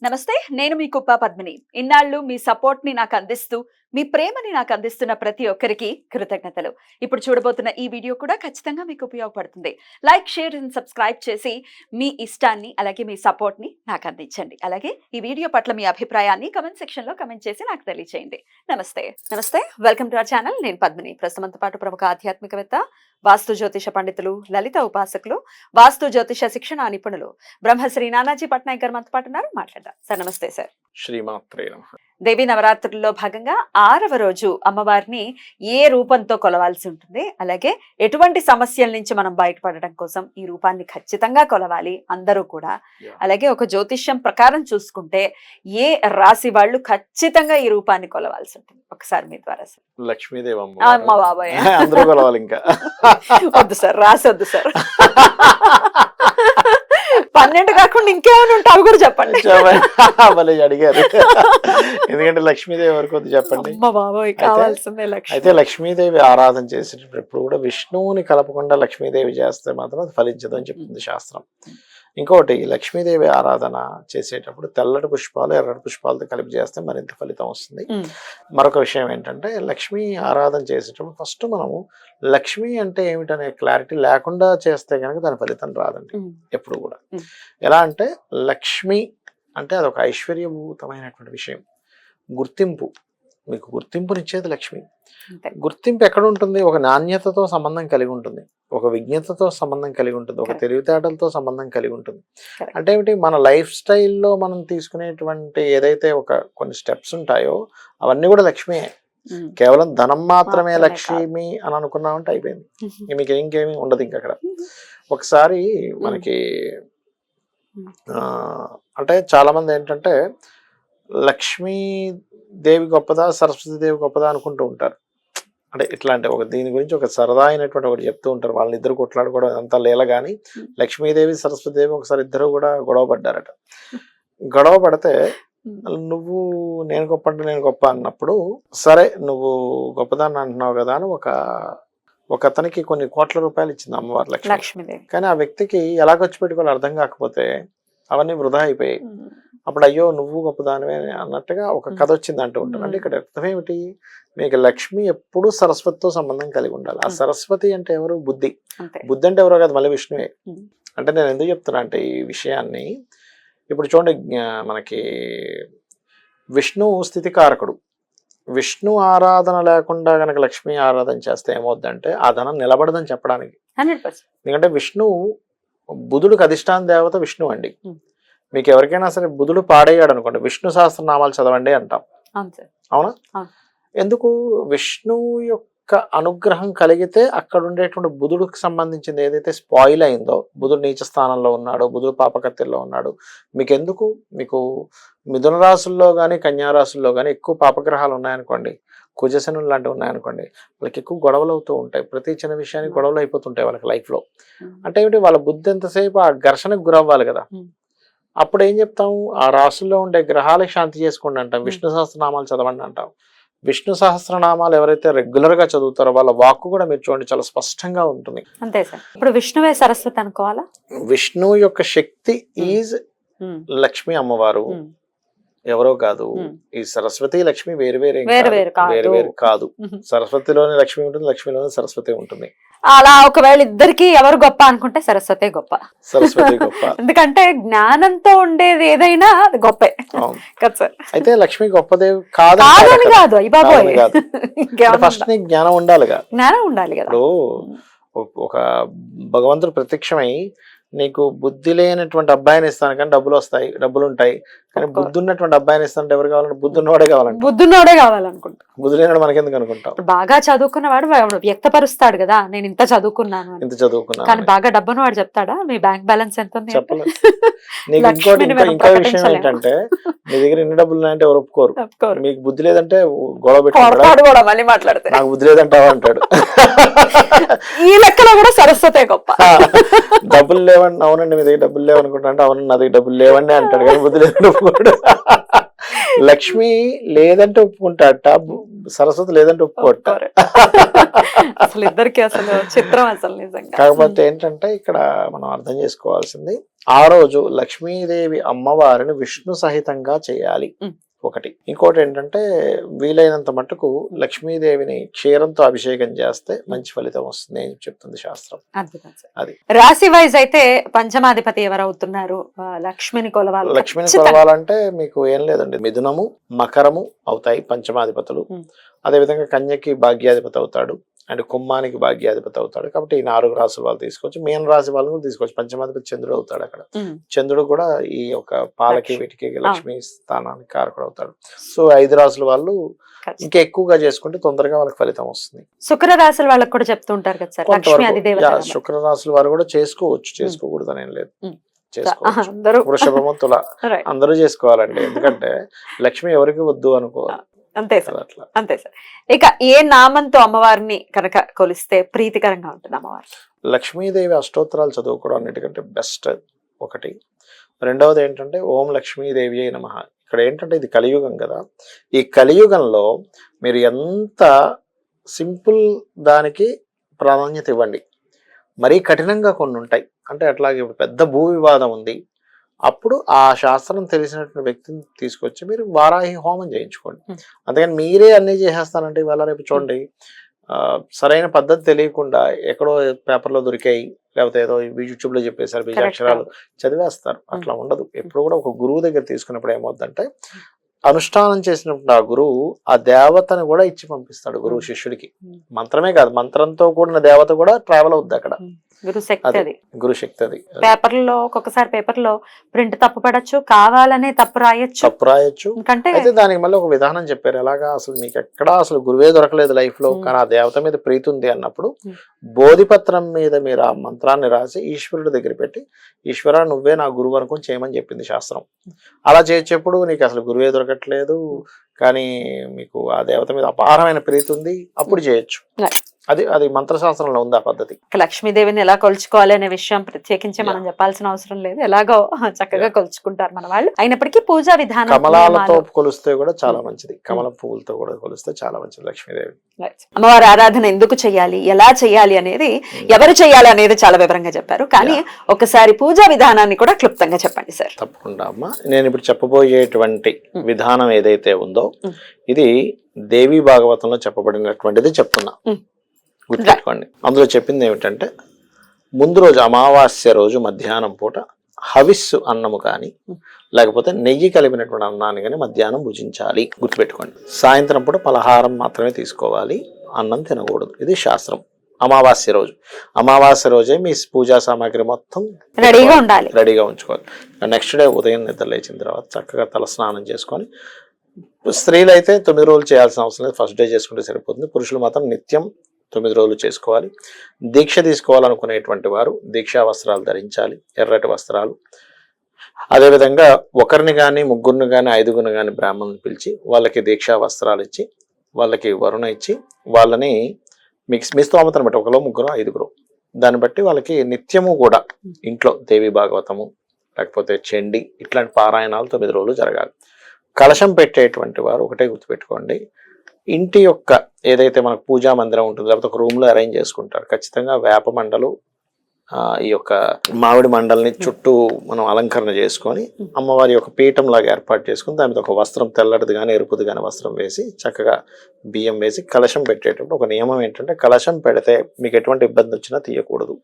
నమస్తే, నేను మీ కుప్ప పద్మిని. ఇన్నాళ్ళు మీ సపోర్ట్ ని నాకు అందిస్తూ, మీ ప్రేమని నాకు అందిస్తున్న ప్రతి ఒక్కరికి కృతజ్ఞతలు. ఇప్పుడు చూడబోతున్న ఈ వీడియో కూడా ఖచ్చితంగా మీకు ఉపయోగపడుతుంది. లైక్, షేర్ అండ్ సబ్స్క్రైబ్ చేసి మీ ఇష్టాన్ని అలాగే మీ సపోర్ట్ ని నాకు అందించండి. అలాగే ఈ వీడియో పట్ల మీ అభిప్రాయాన్ని కమెంట్ సెక్షన్ లో కమెంట్ చేసి నాకు తెలియజేయండి. నమస్తే, వెల్కమ్ టు అవర్ ఛానల్. నేను పద్మిని. ప్రస్తుతంతో పాటు ప్రముఖ ఆధ్యాత్మికవేత్త, వాస్తు జ్యోతిష పండితులు, లలిత ఉపాసకులు, వాస్తు జ్యోతిష శిక్షణ నిపుణులు బ్రహ్మశ్రీ నానాజీ పట్నాయక్ గారు మనతో పాటు ఉన్నారు. మాట్లాడదాం సార్. నమస్తే సార్. శ్రీమాత్రే నమః. దేవీ నవరాత్రుల్లో భాగంగా 6వ రోజు అమ్మవారిని ఏ రూపంతో కొలవాల్సి ఉంటుంది, అలాగే ఎటువంటి సమస్యల నుంచి మనం బయటపడడం కోసం ఈ రూపాన్ని ఖచ్చితంగా కొలవాలి అందరూ కూడా. అలాగే ఒక జ్యోతిష్యం ప్రకారం చూసుకుంటే ఏ రాశి వాళ్ళు ఖచ్చితంగా ఈ రూపాన్ని కొలవాల్సి ఉంటుంది, ఒకసారి మీ ద్వారా సార్. లక్ష్మీదేవి అమ్మ బాబాయ్ అందరూ కొలవాలి. ఇంకా వద్దు సార్, రాసి వద్దు సార్. 12 కాకుండా ఇంకేమైనా ఉంటే అవి కూడా చెప్పండి. భలే అడిగారు. ఎందుకంటే లక్ష్మీదేవి వరకు వద్దు చెప్పండి. అయితే లక్ష్మీదేవి ఆరాధన చేసేటప్పుడు ఎప్పుడు కూడా విష్ణువుని కలపకుండా లక్ష్మీదేవి చేస్తే మాత్రం అది ఫలించదు అని చెప్తుంది శాస్త్రం. ఇంకోటి, లక్ష్మీదేవి ఆరాధన చేసేటప్పుడు తెల్లటి పుష్పాలు ఎర్రటి పుష్పాలతో కలిపి చేస్తే మరింత ఫలితం వస్తుంది. మరొక విషయం ఏంటంటే, లక్ష్మీ ఆరాధన చేసేటప్పుడు ఫస్ట్ మనము లక్ష్మి అంటే ఏమిటనే క్లారిటీ లేకుండా చేస్తే కనుక దాని ఫలితం రాదండి ఎప్పుడు కూడా. ఎలా అంటే, లక్ష్మి అంటే అదొక ఐశ్వర్యభూతమైనటువంటి విషయం. గుర్తింపు, మీకు గుర్తింపునిచ్చేది లక్ష్మి. గుర్తింపు ఎక్కడ ఉంటుంది? ఒక నాణ్యతతో సంబంధం కలిగి ఉంటుంది, ఒక విజ్ఞతతో సంబంధం కలిగి ఉంటుంది, ఒక తెలివితేటలతో సంబంధం కలిగి ఉంటుంది. అంటే ఏమిటి? మన లైఫ్ స్టైల్లో మనం తీసుకునేటువంటి ఏదైతే కొన్ని స్టెప్స్ ఉంటాయో అవన్నీ కూడా లక్ష్మియే. కేవలం ధనం మాత్రమే లక్ష్మి అని అనుకున్నామంటే అయిపోయింది, మీకు ఇంకేమీ ఉండదు ఇంకా అక్కడ. ఒకసారి మనకి అంటే చాలా మంది ఏంటంటే లక్ష్మీ దేవి గొప్పదా సరస్వతి దేవి గొప్పదా అనుకుంటూ ఉంటారు. అంటే ఇట్లాంటి దీని గురించి ఒక సరదా అయినటువంటి ఒకటి చెప్తూ ఉంటారు. వాళ్ళిద్దరు కొట్లాడుకోవడం అంతా లేల కానీ లక్ష్మీదేవి సరస్వతిదేవి ఒకసారి ఇద్దరు కూడా గొడవ పడ్డారట. గొడవ పడితే నువ్వు నేను గొప్ప అంటే నేను గొప్ప అన్నప్పుడు, సరే నువ్వు గొప్పదాన్ని అంటున్నావు కదా అని ఒక అతనికి కొన్ని కోట్ల రూపాయలు ఇచ్చింది అమ్మవారు లక్ష్మీదేవి. కానీ ఆ వ్యక్తికి ఎలా ఖర్చు పెట్టుకోవాలో అర్థం కాకపోతే అవన్నీ వృధా అయిపోయాయి. అప్పుడు అయ్యో నువ్వు గొప్పదానివే అన్నట్టుగా ఒక కథ వచ్చింది అంటూ ఉంటారు. అంటే ఇక్కడ అర్థం ఏమిటి? మీకు లక్ష్మి ఎప్పుడు సరస్వతితో సంబంధం కలిగి ఉండాలి. ఆ సరస్వతి అంటే ఎవరు? బుద్ధి. బుద్ధి అంటే ఎవరో కాదు, మళ్ళీ విష్ణువే. అంటే నేను ఎందుకు చెప్తున్నా అంటే ఈ విషయాన్ని, ఇప్పుడు చూడండి, మనకి విష్ణు స్థితికారకుడు. విష్ణు ఆరాధన లేకుండా కనుక లక్ష్మీ ఆరాధన చేస్తే ఏమవుద్దంటే ఆ ధనం నిలబడదని చెప్పడానికి. ఎందుకంటే విష్ణువు, బుధుడికి అధిష్టాన దేవత విష్ణు అండి. మీకు ఎవరికైనా సరే బుధుడు పాడయ్యాడు అనుకోండి, విష్ణు సహస్రనామాలు చదవండి అంటాం, అవునా? ఎందుకు? విష్ణువు యొక్క అనుగ్రహం కలిగితే అక్కడ ఉండేటువంటి బుధుడికి సంబంధించింది ఏదైతే స్పాయిల్ అయిందో, బుధుడు నీచ స్థానంలో ఉన్నాడు, బుధుడు పాపకత్తిలో ఉన్నాడు, మీకు మిథున రాశుల్లో కానీ కన్యా రాశుల్లో కానీ ఎక్కువ పాపగ్రహాలు ఉన్నాయనుకోండి, కుజశనులు లాంటివి ఉన్నాయనుకోండి, వాళ్ళకి ఎక్కువ గొడవలు అవుతూ ఉంటాయి. ప్రతి చిన్న విషయానికి గొడవలు అయిపోతుంటాయి వాళ్ళకి లైఫ్లో. అంటే ఏమిటి? వాళ్ళ బుద్ధి ఎంతసేపు ఆ ఘర్షణకు గురవ్వాలి కదా. అప్పుడు ఏం చెప్తాము? ఆ రాశుల్లో ఉండే గ్రహాలకు శాంతి చేసుకోండి అంటాం, విష్ణు సహస్రనామాలు చదవండి అంటాం. విష్ణు సహస్రనామాలు ఎవరైతే రెగ్యులర్ గా చదువుతారో వాళ్ళ వాక్కు కూడా మీరు చూడండి చాలా స్పష్టంగా ఉంటుంది. అంతే సార్. ఇప్పుడు విష్ణువే సరస్వతి అనుకోవాలా? విష్ణువు యొక్క శక్తి ఈజ్ లక్ష్మి అమ్మవారు, ఎవరో కాదు. ఈ సరస్వతి లక్ష్మి వేరు కాదు. సరస్వతిలోని లక్ష్మి ఉంటుంది, లక్ష్మిలోని సరస్వతి ఉంటుంది. అలా ఒకవేళ ఇద్దరికి ఎవరు గొప్ప అనుకుంటే సరస్వతి గొప్ప. ఎందుకంటే జ్ఞానంతో ఉండేది ఏదైనా అది గొప్పే కదా సార్. అయితే లక్ష్మి గొప్పదేవి కాదు ఫస్ట్ నీకు జ్ఞానం ఉండాలి కదా. ఇప్పుడు ఒక భగవంతుడు ప్రత్యక్షమై నీకు బుద్ధి లేనటువంటి అబ్బాయిని ఇస్తాను కానీ డబ్బులు ఉంటాయి, కానీ బుద్ధి ఉన్నటువంటి అబ్బాయిని ఇస్తానంటే ఎవరు కావాలంటే బుద్ధున్నవాడే కావాలనుకుంటా. బుద్ధి లేనాడు మనకెందుకు అనుకుంటాం? బాగా చదువుకున్న వాడు వ్యక్తపరుస్తాడు కదా, నేను ఇంత చదువుకున్నాను, కానీ బాగా డబ్బును వాడు చెప్తాడా మీ బ్యాంక్ బ్యాలెన్స్ ఎంత ఉంది చెప్పలేదు. నీకు ఇంకో విషయం ఏంటంటే, నీ దగ్గర ఎన్ని డబ్బులు ఉన్నాయంటే ఎవరు ఒప్పుకోరు. మీకు బుద్ధి లేదంటే గొడవ పెట్టుకుంటాడు, మళ్ళీ మాట్లాడితే నాకు బుద్ధి లేదంటావా అంటాడు. ఈ లెక్కలో కూడా సరస్వతే గొప్ప. డబ్బులు లేవండి, అవునండి మీ దగ్గర డబ్బులు లేవనుకుంటా అంటే అవునండి నా దగ్గర డబ్బులు లేవండి అంటాడు, కానీ బుద్ధి లేదంటే ఒప్పుకోడు. లక్ష్మి లేదంటే ఒప్పుకుంటాడట, సరస్వతి లేదంటే ఒప్పుకోట. ఒప్పుకోరు. అసలు ఇద్దరికి అసలు చిత్రం అసలు నిజంగా. కాకపోతే ఏంటంటే ఇక్కడ మనం అర్థం చేసుకోవాల్సింది, ఆ రోజు లక్ష్మీదేవి అమ్మవారిని విష్ణు సహితంగా చేయాలి ఒకటి. ఇంకోటి ఏంటంటే వీలైనంత మటుకు లక్ష్మీదేవిని క్షీరంతో అభిషేకం చేస్తే మంచి ఫలితం వస్తుంది అని చెప్తుంది శాస్త్రం. అద్భుతం సార్. అది రాశి వైజ్ అయితే పంచమాధిపతి ఎవరవుతున్నారు? లక్ష్మిని కొలవాలి. లక్ష్మిని కొలవాలంటే మీకు ఏం లేదండి, మిథునము మకరము అవుతాయి పంచమాధిపతులు. అదేవిధంగా కన్యకి భాగ్యాధిపతి అవుతాడు, అండ్ కుంభానికి భాగ్యాధిపతి అవుతాడు. కాబట్టి ఈ 4 రాసుల వాళ్ళు తీసుకోవచ్చు, మీన రాశి వాళ్ళు కూడా తీసుకోవచ్చు. పంచమాధిపతి చంద్రుడు అవుతాడు అక్కడ. చంద్రుడు కూడా ఈ యొక్క పాలకి వీటికి లక్ష్మీ స్థానానికి కారకుడు అవుతాడు. సో 5 రాసుల వాళ్ళు ఇంకా ఎక్కువగా చేసుకుంటే తొందరగా వాళ్ళకి ఫలితం వస్తుంది. శుక్ర రాశుల వాళ్ళకి కూడా చెప్తూ ఉంటారు కదా సార్, లక్ష్మీ అధిదేవత. శుక్ర రాశుల వారు కూడా చేసుకోవచ్చు, చేసుకోకూడదు అనేం లేదు, చేసుకోవచ్చు. వృషభము తుల అందరూ చేసుకోవాలండి, ఎందుకంటే లక్ష్మి ఎవరికి వద్దు అనుకోవాలి. అంతే సార్, అట్లా అంతే సార్. ఇక ఏ నామంతో అమ్మవారిని కనుక కొలిస్తే ప్రీతికరంగా ఉంటుంది అమ్మవారి? లక్ష్మీదేవి అష్టోత్తరాలు చదువుకోవడం అన్నిటికంటే బెస్ట్ ఒకటి. రెండవది ఏంటంటే ఓం లక్ష్మీదేవి అయి నమః. ఇక్కడ ఏంటంటే ఇది కలియుగం కదా, ఈ కలియుగంలో మీరు ఎంత సింపుల్ దానికి ప్రాధాన్యత ఇవ్వండి. మరీ కఠినంగా కొన్ని ఉంటాయి, అంటే అట్లాగే ఇప్పుడు పెద్ద భూ వివాదం ఉంది, అప్పుడు ఆ శాస్త్రం తెలిసినటువంటి వ్యక్తిని తీసుకొచ్చి మీరు వారాహి హోమం చేయించుకోండి. అందుకని మీరే అన్ని చేసేస్తానంటే ఇవాళ రేపు చూడండి, సరైన పద్ధతి తెలియకుండా ఎక్కడో పేపర్లో దొరికాయి, లేకపోతే ఏదో యూట్యూబ్ లో చెప్పేసారు, బీజాక్షరాలు చదివేస్తారు. అట్లా ఉండదు. ఎప్పుడు కూడా ఒక గురువు దగ్గర తీసుకున్నప్పుడు ఏమవుతుందంటే, అనుష్ఠానం చేసినప్పుడు ఆ గురువు ఆ దేవతని కూడా ఇచ్చి పంపిస్తాడు గురువు శిష్యుడికి. మంత్రమే కాదు, మంత్రంతో కూడిన దేవత కూడా ట్రావెల్ అవుద్ది అక్కడ. గురుశక్తి అది. పేపర్లో ఒక్కొక్కసారి పేపర్లో ప్రింట్ తప్పు పడచ్చు, కావాలనే తప్పు రాయొచ్చు. అయితే దానికి మళ్ళీ ఒక విధానం చెప్పారు, ఎలాగా అసలు మీకు ఎక్కడా అసలు గురువే దొరకలేదు లైఫ్ లో, కానీ ఆ దేవత మీద ప్రీతి ఉంది అన్నప్పుడు బోధిపత్రం మీద మీరు ఆ మంత్రాన్ని రాసి ఈశ్వరుడి దగ్గర పెట్టి, ఈశ్వర నువ్వే నా గురువు అనుకుని చేయమని చెప్పింది శాస్త్రం. అలా చేసేప్పుడు నీకు అసలు గురువే దొరకట్లేదు, కానీ మీకు ఆ దేవత మీద అపారమైన ప్రీతి ఉంది, అప్పుడు చేయొచ్చు. అది మంత్రశాస్త్రంలో ఉంది ఆ పద్ధతి. లక్ష్మీదేవిని ఎలా కొలుచుకోవాలి అనే విషయం ప్రత్యేకించి మనం చెప్పాల్సిన అవసరం లేదు, ఎలాగో చక్కగా కొలుచుకుంటారు మన వాళ్ళు. అయినప్పటికీ పూజా విధానం కమలాలతో కొలిస్తే కూడా చాలా మంచిది, కమల పువ్వులతో కూడా కొలిస్తే చాలా మంచిది లక్ష్మీదేవి. అమ్మవారి ఆరాధన ఎందుకు చేయాలి, ఎలా చేయాలి అనేది, ఎవరు చేయాలి అనేది చాలా వివరంగా చెప్పారు. కానీ ఒకసారి పూజా విధానాన్ని కూడా క్లుప్తంగా చెప్పండి సార్. తప్పకుండా అమ్మా. నేను ఇప్పుడు చెప్పబోయేటువంటి విధానం ఏదైతే ఉందో ఇది దేవి భాగవతంలో చెప్పబడినటువంటిది చెప్తున్నా, గుర్తుపెట్టుకోండి. అందులో చెప్పింది ఏమిటంటే, ముందు రోజు అమావాస్య రోజు మధ్యాహ్నం పూట హవిస్సు అన్నము కానీ లేకపోతే నెయ్యి కలిపినటువంటి అన్నాన్ని కానీ మధ్యాహ్నం భుజించాలి, గుర్తుపెట్టుకోండి. సాయంత్రం పూట పలహారం మాత్రమే తీసుకోవాలి, అన్నం తినకూడదు. ఇది శాస్త్రం. అమావాస్య రోజే మీ పూజా సామాగ్రి మొత్తం రెడీగా ఉంచుకోవాలి. నెక్స్ట్ డే ఉదయం నిద్ర లేచిన తర్వాత చక్కగా తల స్నానం చేసుకొని, స్త్రీలు అయితే 9 రోజులు చేయాల్సిన అవసరం లేదు, ఫస్ట్ డే చేసుకుంటే సరిపోతుంది. పురుషులు మాత్రం నిత్యం 9 రోజులు చేసుకోవాలి. దీక్ష తీసుకోవాలనుకునేటువంటి వారు దీక్షా వస్త్రాలు ధరించాలి, ఎర్రటి వస్త్రాలు. అదేవిధంగా ఒకరిని కానీ ముగ్గురిని కానీ 5గురిని కానీ బ్రాహ్మణుని పిలిచి వాళ్ళకి దీక్షా వస్త్రాలు ఇచ్చి, వాళ్ళకి వరుణ ఇచ్చి, వాళ్ళని మీ స్తోమతను బట్టి 1 3 5 దాన్ని బట్టి వాళ్ళకి నిత్యము కూడా ఇంట్లో దేవి భాగవతము లేకపోతే చండి ఇట్లాంటి పారాయణాలు 9 రోజులు జరగాలి. కలశం పెట్టేటువంటి వారు ఒకటే గుర్తుపెట్టుకోండి, ఇంటి యొక్క ఏదైతే మనకు పూజా మందిరం ఉంటుందో లేకపోతే ఒక రూమ్ లో అరేంజ్ చేసుకుంటారు, ఖచ్చితంగా వేప మండలు ఈ యొక్క మామిడి మండల్ని చుట్టూ మనం అలంకరణ చేసుకొని అమ్మవారి యొక్క పీఠం లాగా ఏర్పాటు చేసుకుని దాని మీద ఒక వస్త్రం, తెల్లటిది కానీ ఎరుపుది కానీ వస్త్రం వేసి చక్కగా బియ్యం వేసి కలశం పెట్టేటప్పుడు ఒక నియమం ఏంటంటే, కలశం పెడితే మీకు ఎటువంటి ఇబ్బంది వచ్చినా తీయకూడదు.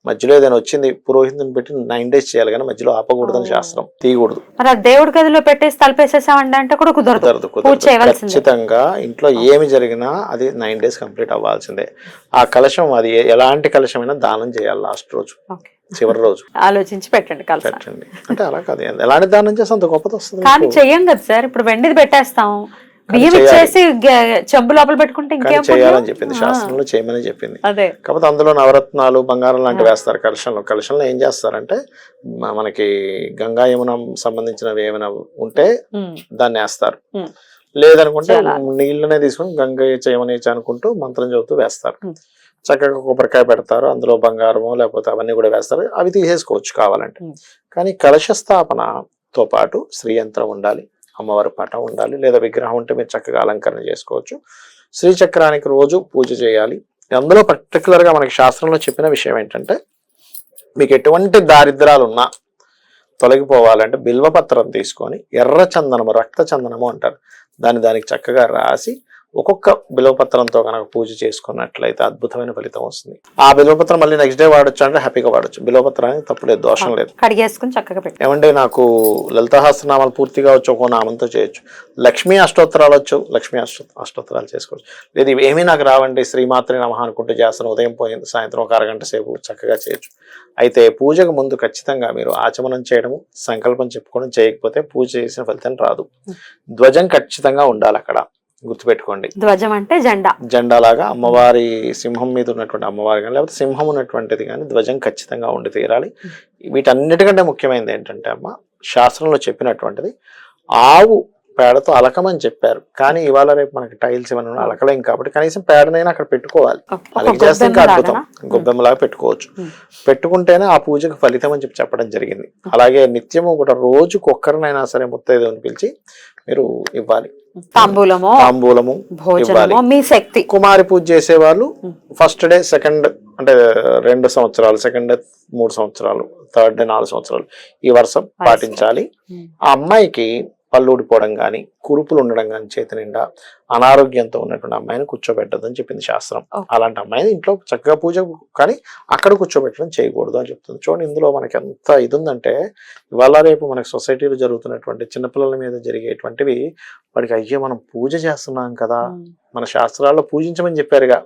మధ్యలో ఏదైనా వచ్చింది పురోహితుని పెట్టి 9 days చేయాలి, కానీ మధ్యలో ఆపకూడదని శాస్త్రం, తీయకూడదు. దేవుడి గదిలో పెట్టేసి తలపేసేసామంటే అంటే కూడా కుదరదు. ఖచ్చితంగా ఇంట్లో ఏమి జరిగినా అది 9 days కంప్లీట్ అవ్వాల్సిందే. ఆ కలశం అది ఎలాంటి కలశమైనా దానం చేయాలి లాస్ట్ రోజు, చివరి రోజు ఆలోచించి పెట్టండి. పెట్టండి అంటే అలా కాదు, ఎలాంటి దానం చేస్తే అంత గొప్పది వస్తుంది. కానీ చెయ్యం కదా సార్, ఇప్పుడు వెండిది పెట్టేస్తాం, బియ్యం ఇచ్చేసి చెంబు లోపల పెట్టుకుంటే ఇంకేం చేయాలని చెప్పింది శాస్త్రంలో, చేయమని చెప్పింది. కాకపోతే అందులో నవరత్నాలు, బంగారం లాంటివి వేస్తారు కలశంలో ఏం చేస్తారంటే, మనకి గంగా యమున సంబంధించినవి ఏమైనా ఉంటే దాన్ని వేస్తారు, లేదనుకుంటే నీళ్ళనే తీసుకుని గంగా యమున అనుకుంటూ మంత్రం చదువుతూ వేస్తారు. చక్కగా కొబ్బరికాయ పెడతారు, అందులో బంగారము లేకపోతే అవన్నీ కూడా వేస్తారు, అవి తీసేసుకోవచ్చు కావాలంటే. కానీ కలశ స్థాపనతో పాటు శ్రీయంత్రం ఉండాలి, అమ్మవారి పటం ఉండాలి, లేదా విగ్రహం ఉంటే మీరు చక్కగా అలంకరణ చేసుకోవచ్చు. శ్రీచక్రానికి రోజు పూజ చేయాలి. అందులో పర్టికులర్గా మనకి శాస్త్రంలో చెప్పిన విషయం ఏంటంటే, మీకు ఎటువంటి దారిద్రాలు ఉన్నా తొలగిపోవాలంటే బిల్వపత్రం తీసుకొని ఎర్ర చందనము, రక్త చందనము అంటారు, దానికి చక్కగా రాసి ఒక్కొక్క బిల్వపత్రంతో కనుక పూజ చేసుకున్నట్లయితే అద్భుతమైన ఫలితం వస్తుంది. ఆ బిల్వపత్రం మళ్ళీ నెక్స్ట్ డే వాడచ్చు అంటే హ్యాపీగా వాడచ్చు. బిల్వపత్రానికి తప్పులేదు, దోషం లేదు. కడిగేసుకుని చక్కగా పెట్టి ఏమంటే నాకు లలితాసహస్రనామాలు పూర్తిగా వచ్చు, ఒక్కో నామంతో చేయొచ్చు. లక్ష్మీ అష్టోత్తరాలు వచ్చు, లక్ష్మీ అష్టోత్తరాలు చేసుకోవచ్చు. లేదు ఇవేమీ నాకు రావండి, శ్రీమాత్రి నమః అనుకుంటూ చేస్తాను, ఉదయం పోయింది సాయంత్రం ఒక అరగంట సేపు చక్కగా చేయొచ్చు. అయితే పూజకు ముందు ఖచ్చితంగా మీరు ఆచమనం చేయడము, సంకల్పం చెప్పుకోవడం చేయకపోతే పూజ చేసిన ఫలితం రాదు. ధ్వజం ఖచ్చితంగా ఉండాలి అక్కడ, గుర్తుపెట్టుకోండి. ధ్వజం అంటే జెండా లాగా అమ్మవారి సింహం మీద ఉన్నటువంటి అమ్మవారి కానీ లేకపోతే సింహం ఉన్నటువంటిది కానీ ధ్వజం ఖచ్చితంగా ఉండి తీరాలి. వీటన్నిటికంటే ముఖ్యమైనది ఏంటంటే అమ్మ, శాస్త్రంలో చెప్పినటువంటిది ఆవు పేడతో అలకమని చెప్పారు, కానీ ఇవాళ రేపు మనకి టైల్స్ ఇవన్నీ అలకలేం కాబట్టి కనీసం పేడనైనా అక్కడ పెట్టుకోవాలి. అలాగే చేస్తే ఇంకా అద్భుతం, గొబ్బెమ్మలాగా పెట్టుకోవచ్చు. పెట్టుకుంటేనే ఆ పూజకు ఫలితం అని చెప్పడం జరిగింది. అలాగే నిత్యము కూడా రోజుకు ఒక్కరినైనా సరే ముత్తైదువుని పిలిచి మీరు ఇవ్వాలి. తాంబూలము ఇవ్వాలి. మీ శక్తి. కుమారి పూజ చేసే వాళ్ళు ఫస్ట్ డే, సెకండ్ అంటే 2 సంవత్సరాలు, సెకండ్ డే 3 సంవత్సరాలు, థర్డ్ డే 4 సంవత్సరాలు ఈ వరుస పాటించాలి. ఆ అమ్మాయికి పళ్ళు ఊడిపోవడం కానీ, కురుపులు ఉండడం కానీ, చేతి నిండా అనారోగ్యంతో ఉన్నటువంటి అమ్మాయిని కూర్చోబెట్టదని చెప్పింది శాస్త్రం. అలాంటి అమ్మాయిని ఇంట్లో చక్కగా పూజ కానీ అక్కడ కూర్చోబెట్టడం చేయకూడదు అని చెప్తుంది. చూడండి, ఇందులో మనకి ఎంత ఇది ఉందంటే, ఇవాళ రేపు మనకి సొసైటీలో జరుగుతున్నటువంటి చిన్నపిల్లల మీద జరిగేటువంటివి వాడికి అయ్యో మనం పూజ చేస్తున్నాం కదా, మన శాస్త్రాల్లో పూజించమని చెప్పారుగా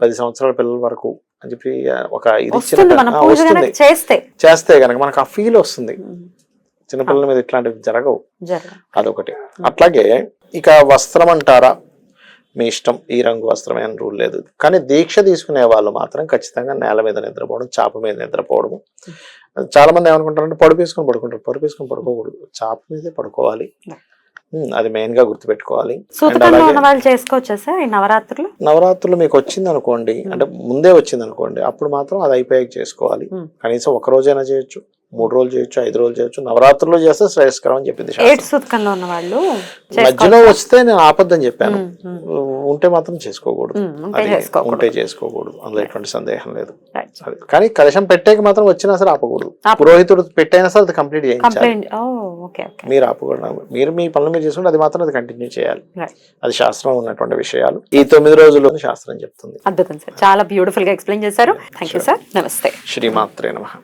10 సంవత్సరాల పిల్లల వరకు అని చెప్పి ఒక ఇది వస్తుంది. చేస్తే కనుక మనకు ఆ ఫీల్ వస్తుంది. చిన్నపిల్లల మీద ఇట్లాంటివి జరగవు, అదొకటి. అట్లాగే ఇక వస్త్రం అంటారా, మీ ఇష్టం, ఈ రంగు వస్త్రమే అని రూల్ లేదు. కానీ దీక్ష తీసుకునే వాళ్ళు మాత్రం ఖచ్చితంగా నేల మీద నిద్రపోవడం, చాప మీద నిద్రపోవడము. చాలా మంది ఏమనుకుంటారంటే పరుపు వేసుకొని పడుకుంటారు. పరుపు వేసుకొని పడుకోకూడదు, చాప మీదే పడుకోవాలి. అది మెయిన్ గా గుర్తుపెట్టుకోవాలి. నవరాత్రులు మీకు వచ్చింది అనుకోండి, అంటే ముందే వచ్చింది అనుకోండి, అప్పుడు మాత్రం అది అయిపోయాక చేసుకోవాలి. కనీసం 1 రోజైనా చేయొచ్చు, 3 రోజులు చేయొచ్చు, 5 రోజులు చేయొచ్చు. నవరాత్రుల్లో చేస్తే శ్రేయస్కరం అని చెప్పింది. మధ్యలో వస్తే నేను ఆపద్దని చెప్పాను, ఉంటే మాత్రం చేసుకోకూడదు, ఉంటే చేసుకోకూడదు, అందులో ఎటువంటి సందేహం లేదు. కానీ కలశం పెట్టాక మాత్రం వచ్చినా సరే ఆపకూడదు. పురోహితుడు పెట్టైనా సరే అది కంప్లీట్ చేయించాలి. మీరు ఆపకూడదు, మీరు మీ పనులు మీరు చేసుకుంటే అది మాత్రం అది కంటిన్యూ చేయాలి. అది శాస్త్రం ఉన్నటువంటి విషయాలు. ఈ 9 రోజుల్లో శాస్త్రం చెప్తుంది. అద్భుతం సార్, చాలా బ్యూటిఫుల్ గా ఎక్స్ప్లెయిన్ చేశారు. థాంక్యూ సార్, నమస్తే. శ్రీమాత్రే నమః.